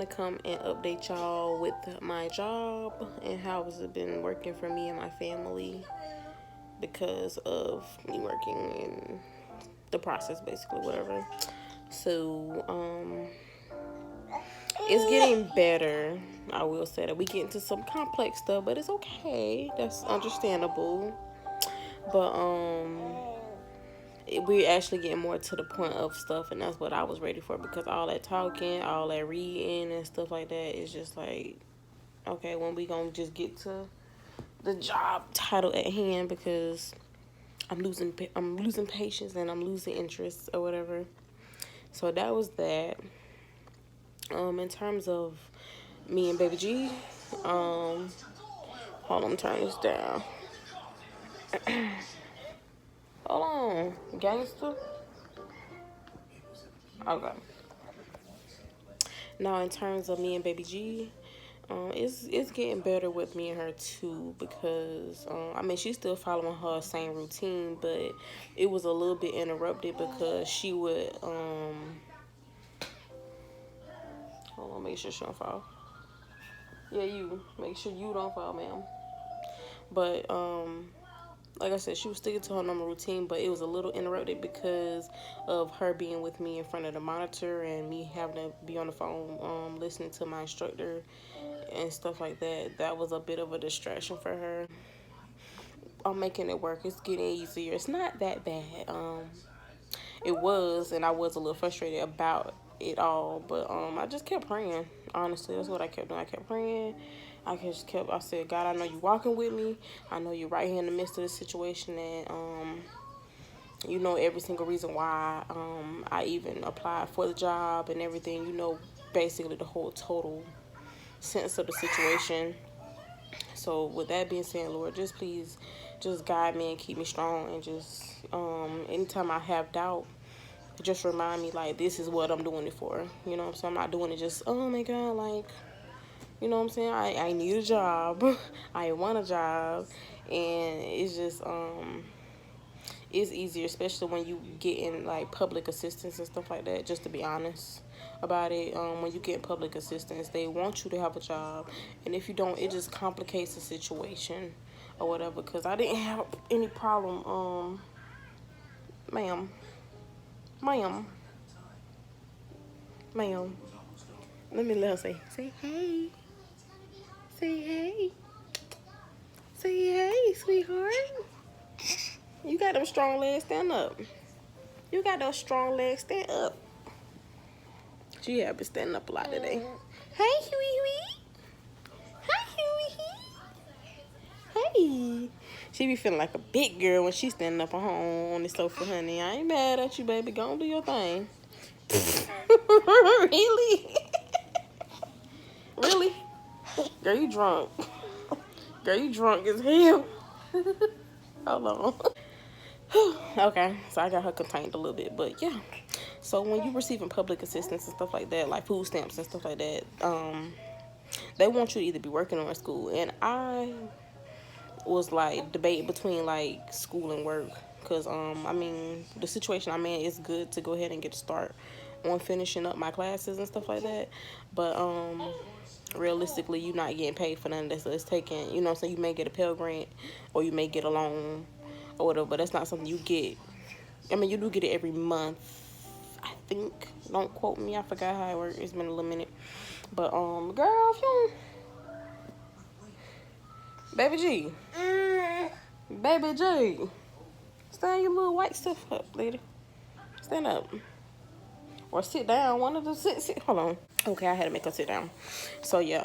come and update y'all with my job and how has it been working for me and my family because of me working in the process, basically, whatever. So, it's getting better. I will say that we get into some complex stuff, but it's okay. That's understandable. But we're actually getting more to the point of stuff, and that's what I was ready for, because all that talking, all that reading and stuff like that is just like, okay, when we gonna just get to the job title at hand, because I'm losing patience and I'm losing interest or whatever. So that was that. In terms of me and Baby G, hold on, I'm turning this down. Hold on, gangster. Okay. Now, in terms of me and Baby G, it's getting better with me and her too, because I mean, she's still following her same routine, but it was a little bit interrupted because she would hold on, make sure she don't fall. Yeah, you make sure you don't fall, ma'am. But like I said, she was sticking to her normal routine, but it was a little interrupted because of her being with me in front of the monitor and me having to be on the phone listening to my instructor and stuff like that. That was a bit of a distraction for her. I'm making it work. It's getting easier. It's not that bad. It was, and I was a little frustrated about it all, but I just kept praying. Honestly, that's what I kept doing. I kept praying. I said, God, I know you walking with me. I know you're right here in the midst of the situation, and you know every single reason why I even applied for the job and everything. You know, basically the whole total sense of the situation. So with that being said, Lord, just please, just guide me and keep me strong, and just anytime I have doubt, just remind me, like, this is what I'm doing it for. You know what I'm saying? I'm not doing it just, oh my God, like, you know what I'm saying? I need a job. I want a job. And it's just, it's easier, especially when you get in, like, public assistance and stuff like that, just to be honest about it. When you get public assistance, they want you to have a job. And if you don't, it just complicates the situation or whatever. Because I didn't have any problem, ma'am. Ma'am. Let me let her say hey. Say hey. Say hey, sweetheart. You got them strong legs, stand up. You got those strong legs, stand up. She have been standing up a lot today. Hey, Huey. Hi, Huey. Hey. She be feeling like a big girl when she standing up on the sofa, honey. I ain't mad at you, baby. Go and do your thing. Really? Really? Girl, you drunk. Girl, you drunk as hell. Hold on. Okay, so I got her contained a little bit, but yeah. So when you receiving public assistance and stuff like that, like food stamps and stuff like that, they want you to either be working or in school. And I was like debating between like school and work, because I mean, the situation I'm in, is good to go ahead and get a start on finishing up my classes and stuff like that. But realistically, you're not getting paid for none of that. So it's taking, you know what I'm saying, you may get a Pell Grant or you may get a loan or whatever, but that's not something you get. I mean, you do get it every month, I think. Don't quote me, I forgot how it works. It's been a little minute. But girl, if you Baby G. Baby G. Stand your little white stuff up, lady. Stand up. Or sit down. One of them sit. Hold on. Okay, I had to make her sit down. So yeah,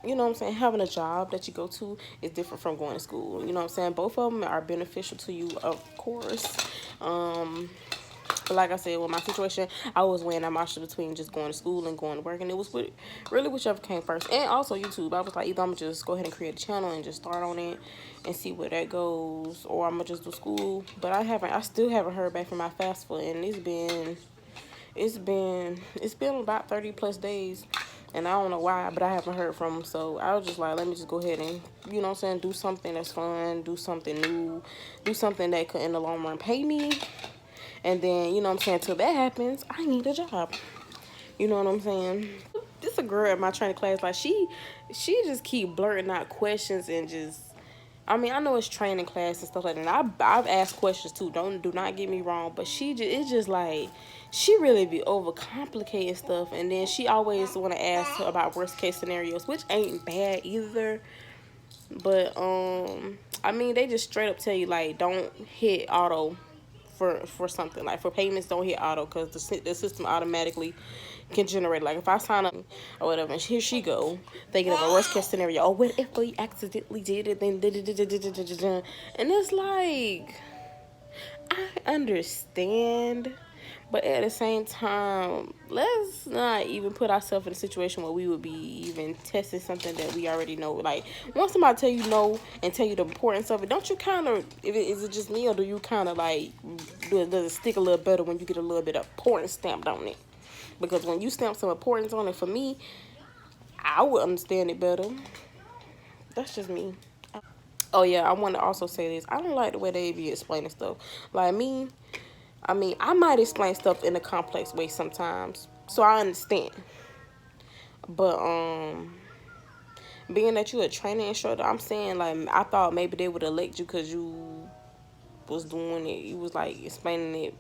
you know what I'm saying? Having a job that you go to is different from going to school. You know what I'm saying? Both of them are beneficial to you, of course. But like I said, with my situation, I was weighing that option between just going to school and going to work, and it was really whichever came first. And also YouTube. I was like, either I'm gonna just go ahead and create a channel and just start on it and see where that goes, or I'm gonna just do school. But I still haven't heard back from my FAFSA, and it's been about 30 plus days, and I don't know why, but I haven't heard from them. So I was just like, let me just go ahead and, you know what I'm saying, do something that's fun, do something new, do something that could in the long run pay me. And then, you know what I'm saying, till that happens, I need a job. You know what I'm saying? this a girl in my training class. Like she just keep blurting out questions and just. I mean, I know it's training class and stuff like that. And I've asked questions too. Do not get me wrong, but it's just like she really be overcomplicating stuff, and then she always want to ask her about worst case scenarios, which ain't bad either. But I mean, they just straight up tell you like don't hit auto for something like for payments. Don't hit auto because the system automatically can generate. Like if I sign up or whatever, and here she go thinking of a worst case scenario. Oh, what if we accidentally did it? Then and it's like I understand. But at the same time, let's not even put ourselves in a situation where we would be even testing something that we already know. Like, once somebody tell you no and tell you the importance of it, don't you kind of, is it just me or do you kind of like, does it stick a little better when you get a little bit of importance stamped on it? Because when you stamp some importance on it, for me, I would understand it better. That's just me. Oh, yeah, I want to also say this. I don't like the way they be explaining stuff. Like, me. I mean, I might explain stuff in a complex way sometimes, so I understand. But being that you a training instructor, I'm saying like I thought maybe they would elect you because you was doing it. You was like explaining it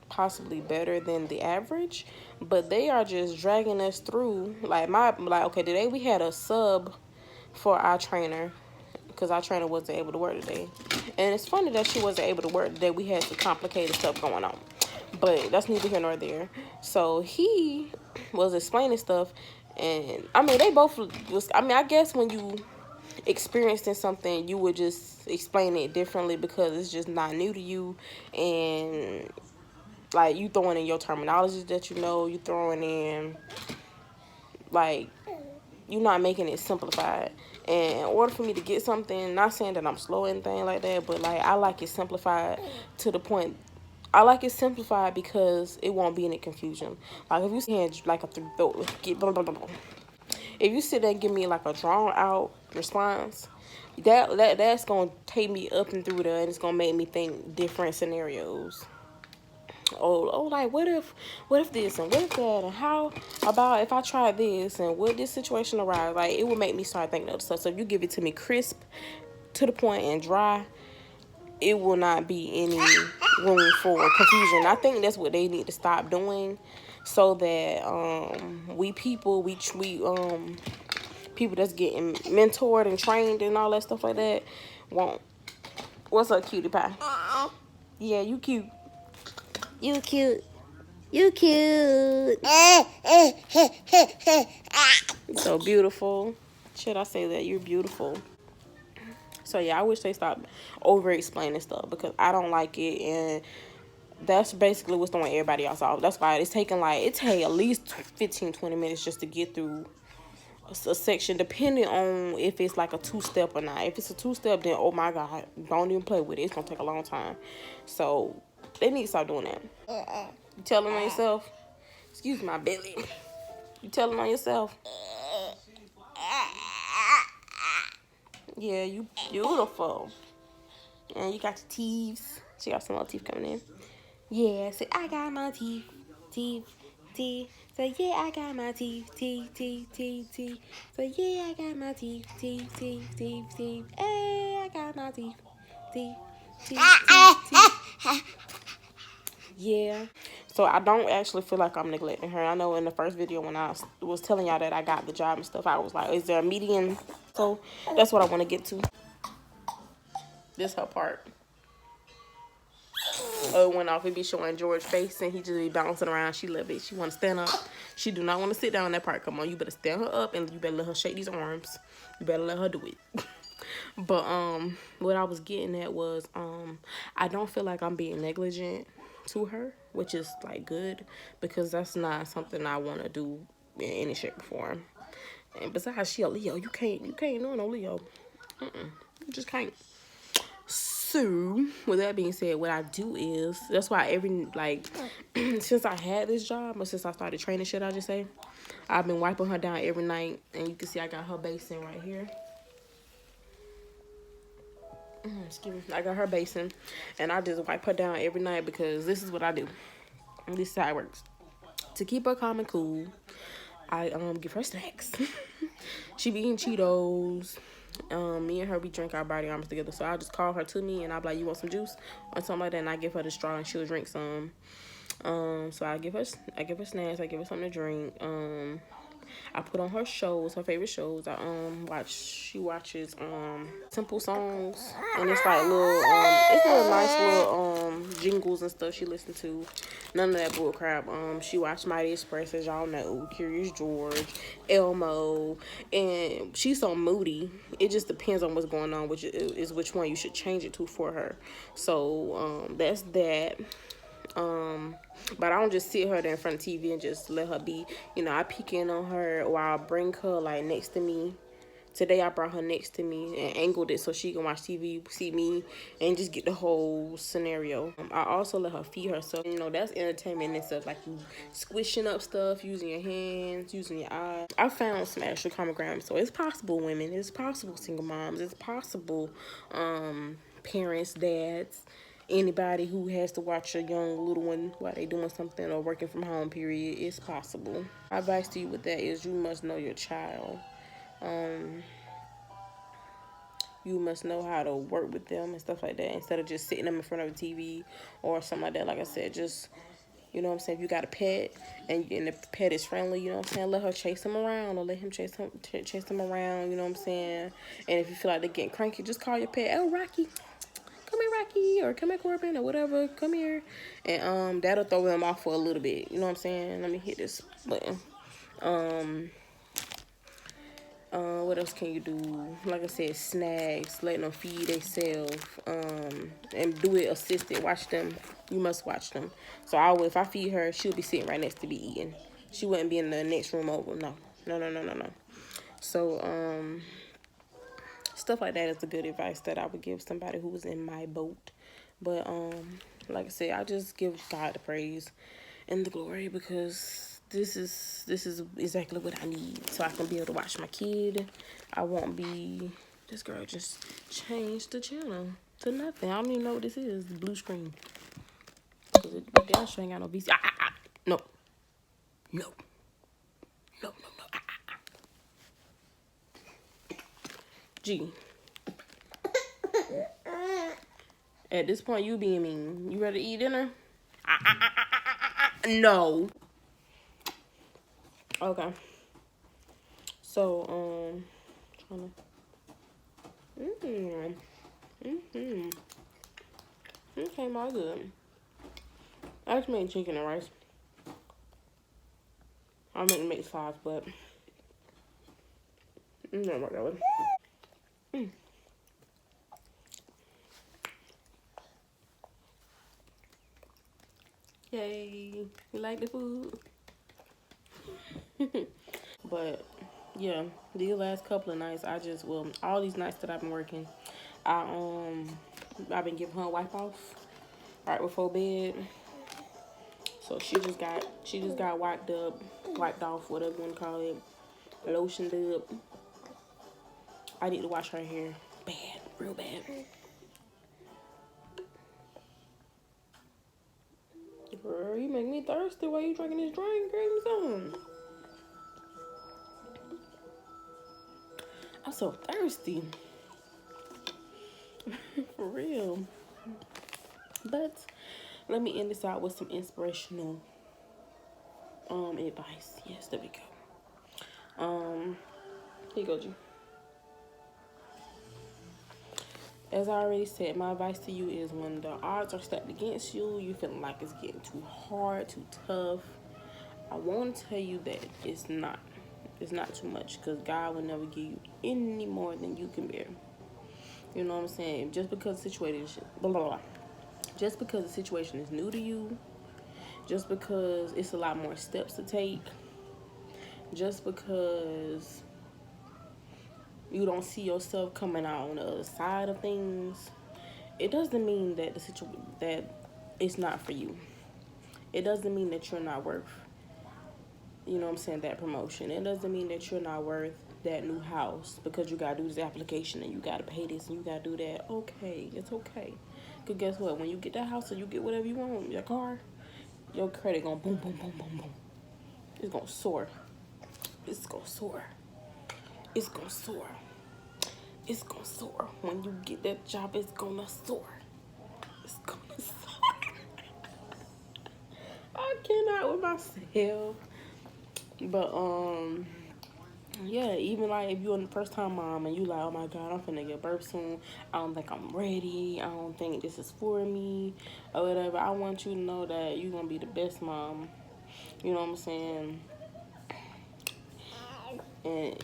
possibly better than the average, but they are just dragging us through. Like okay, today we had a sub for our trainer because our trainer wasn't able to work today. And it's funny that she wasn't able to work today. We had some complicated stuff going on. But that's neither here nor there. So he was explaining stuff. And, I mean, they both was... I mean, I guess when you experienced in something, you would just explain it differently because it's just not new to you. And, like, you throwing in your terminology that you know. You throwing in, like... You're not making it simplified. And in order for me to get something, not saying that I'm slow or anything like that, but like I like it simplified to the point. I like it simplified because it won't be any confusion. Like if you sit like if you sit there and give me like a drawn out response, that's gonna take me up and through there, and it's gonna make me think different scenarios. Like what if this and what if that, and how about if I tried this and would this situation arise? Like it would make me start thinking of stuff. So if you give it to me crisp, to the point, and dry, it will not be any room for confusion. I think that's what they need to stop doing, so that people that's getting mentored and trained and all that stuff like that won't. What's up, cutie pie? Yeah, you cute. You cute. You cute. So beautiful. Should I say that? You're beautiful. So yeah, I wish they stopped over explaining stuff because I don't like it, and that's basically what's throwing everybody else off. That's why it take at least 15-20 minutes just to get through a section, depending on if it's like a 2-step or not. If it's a 2-step, then oh my god, don't even play with it. It's gonna take a long time. So they need to stop doing that. You telling on yourself? Excuse my belly. You telling on yourself? Yeah, you beautiful. And you got your teeth. She got some more teeth coming in. Yeah, say I got my teeth. Say yeah, I got my teeth. Say yeah, I got my teeth. Hey, I got my teeth. Yeah. So I don't actually feel like I'm neglecting her. I know in the first video when I was telling y'all that I got the job and stuff, I was like, is there a median? So that's what I want to get to. This her part. Oh, it went off. It be showing George's face and he just be bouncing around. She love it. She want to stand up. She do not want to sit down in that part. Come on, you better stand her up and you better let her shake these arms. You better let her do it. But what I was getting at was I don't feel like I'm being negligent to her, which is like good, because that's not something I want to do in any shape or form. And besides, she a Leo. You can't know no Leo. You just can't. So with that being said, what I do is, that's why since I had this job, or since I started training, should I just say, I've been wiping her down every night. And you can see I got her basin right here. Excuse me. I got her basin, and I just wipe her down every night because this is what I do. And this is how it works. To keep her calm and cool, I give her snacks. She be eating Cheetos. Me and her, we drink our body armors together. So I'll just call her to me and I'll be like, you want some juice or something like that, and I give her the straw and she'll drink some. So I give her snacks, I give her something to drink. I put on her shows, her favorite shows. I she watches simple songs, and it's like little nice little jingles and stuff she listens to. None of that bull crap. She watched Mighty Express, as y'all know, Curious George, Elmo, and she's so moody. It just depends on what's going on, which is which one you should change it to for her. So that's that. But I don't just sit her there in front of TV and just let her be. You know, I peek in on her, or I'll bring her like next to me. Today I brought her next to me and angled it so she can watch TV, see me, and just get the whole scenario. I also let her feed herself. You know, that's entertainment and stuff, like you squishing up stuff, using your hands, using your eyes. I found some extra common ground, so it's possible, women. It's possible, single moms. It's possible, parents, dads, anybody who has to watch a young little one while they doing something or working from home, period. It's possible. My advice to you with that is you must know your child. You must know how to work with them and stuff like that, instead of just sitting them in front of a TV or something like that. Like I said, just, you know what I'm saying, if you got a pet and the pet is friendly, you know what I'm saying, let her chase him around, or let him chase them around, you know what I'm saying. And if you feel like they're getting cranky, just call your pet, oh, Rocky, come here, Rocky, or come here, Corbin, or whatever, come here. And that'll throw them off for a little bit, you know what I'm saying. Let me hit this button. What else can you do? Like I said, snacks, letting them feed themselves, and do it assisted. Watch them. You must watch them. So if I feed her, she'll be sitting right next to me eating. She wouldn't be in the next room over. No, no, no, no, no, no. So, stuff like that is the good advice that I would give somebody who was in my boat. But, like I said, I just give God the praise and the glory, because this is exactly what I need, so I can be able to watch my kid. I won't be, this girl just changed the channel to nothing. I don't even know what this is, the blue screen. Cause it damn sure ain't got no VC. No. No. No, no, no. G. At this point, you being mean. You ready to eat dinner? No. Okay. So, trying to. It came out good. I just made chicken and rice. I meant to make sauce, but it didn't work that way. Yay! You like the food? But yeah, these last couple of nights, all these nights that I've been working, I've been giving her a wipe off right before bed. So she just got wiped off, whatever you want to call it, lotioned up. I need to wash her hair bad, real bad. Girl, you make me thirsty while you drinking this drink. Grab me some. I'm so thirsty. For real. But let me end this out with some inspirational advice. Yes, there we go. Here you go, G. As I already said, my advice to you is, when the odds are stacked against you, you feeling like it's getting too hard, too tough, I want to tell you that it's not. It's not too much, because God will never give you any more than you can bear. You know what I'm saying? Just because the situation, just because the situation is new to you, just because it's a lot more steps to take, just because you don't see yourself coming out on the other side of things, it doesn't mean that that it's not for you. It doesn't mean that you're not worth, you know what I'm saying, that promotion. It doesn't mean that you're not worth that new house, because you gotta do this application and you gotta pay this and you gotta do that. Okay, it's okay. Because guess what? When you get that house or you get whatever you want, your car, your credit gonna boom, boom, boom, boom, boom. It's gonna soar. It's gonna soar. It's gonna soar. It's gonna soar. When you get that job, it's gonna soar. It's gonna soar. I cannot with myself. But yeah, even like if you're a first time mom and you like, oh my god, I'm finna give birth soon. I don't think I'm ready. I don't think this is for me or whatever. I want you to know that you're gonna be the best mom. You know what I'm saying? And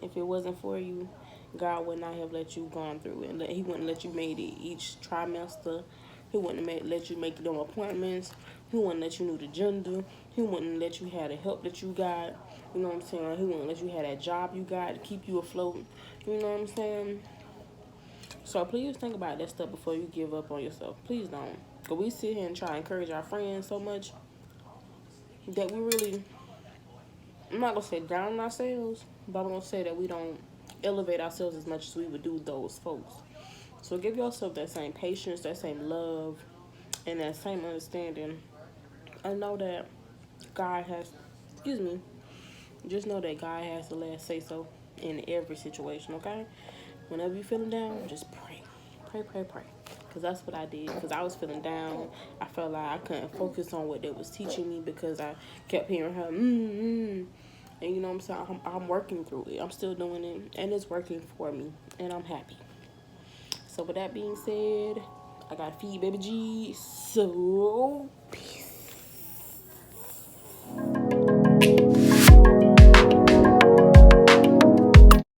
if it wasn't for you, God would not have let you gone through it. He wouldn't let you made it each trimester. He wouldn't let you make them appointments. He wouldn't let you know the gender. He wouldn't let you have the help that you got. You know what I'm saying? He wouldn't let you have that job you got to keep you afloat. You know what I'm saying? So please think about that stuff before you give up on yourself. Please don't. Because we sit here and try to encourage our friends so much that we really, I'm not going to say down on ourselves, but I'm going to say that we don't elevate ourselves as much as we would do those folks. So give yourself that same patience, that same love, and that same understanding. I know that God has, excuse me, just know that God has the last say so in every situation, okay? Whenever you're feeling down, just pray. Pray, pray, pray. Because that's what I did. Because I was feeling down. I felt like I couldn't focus on what they was teaching me because I kept hearing her, And you know what I'm saying? I'm working through it. I'm still doing it. And it's working for me. And I'm happy. So with that being said, I got to feed baby G. So, peace.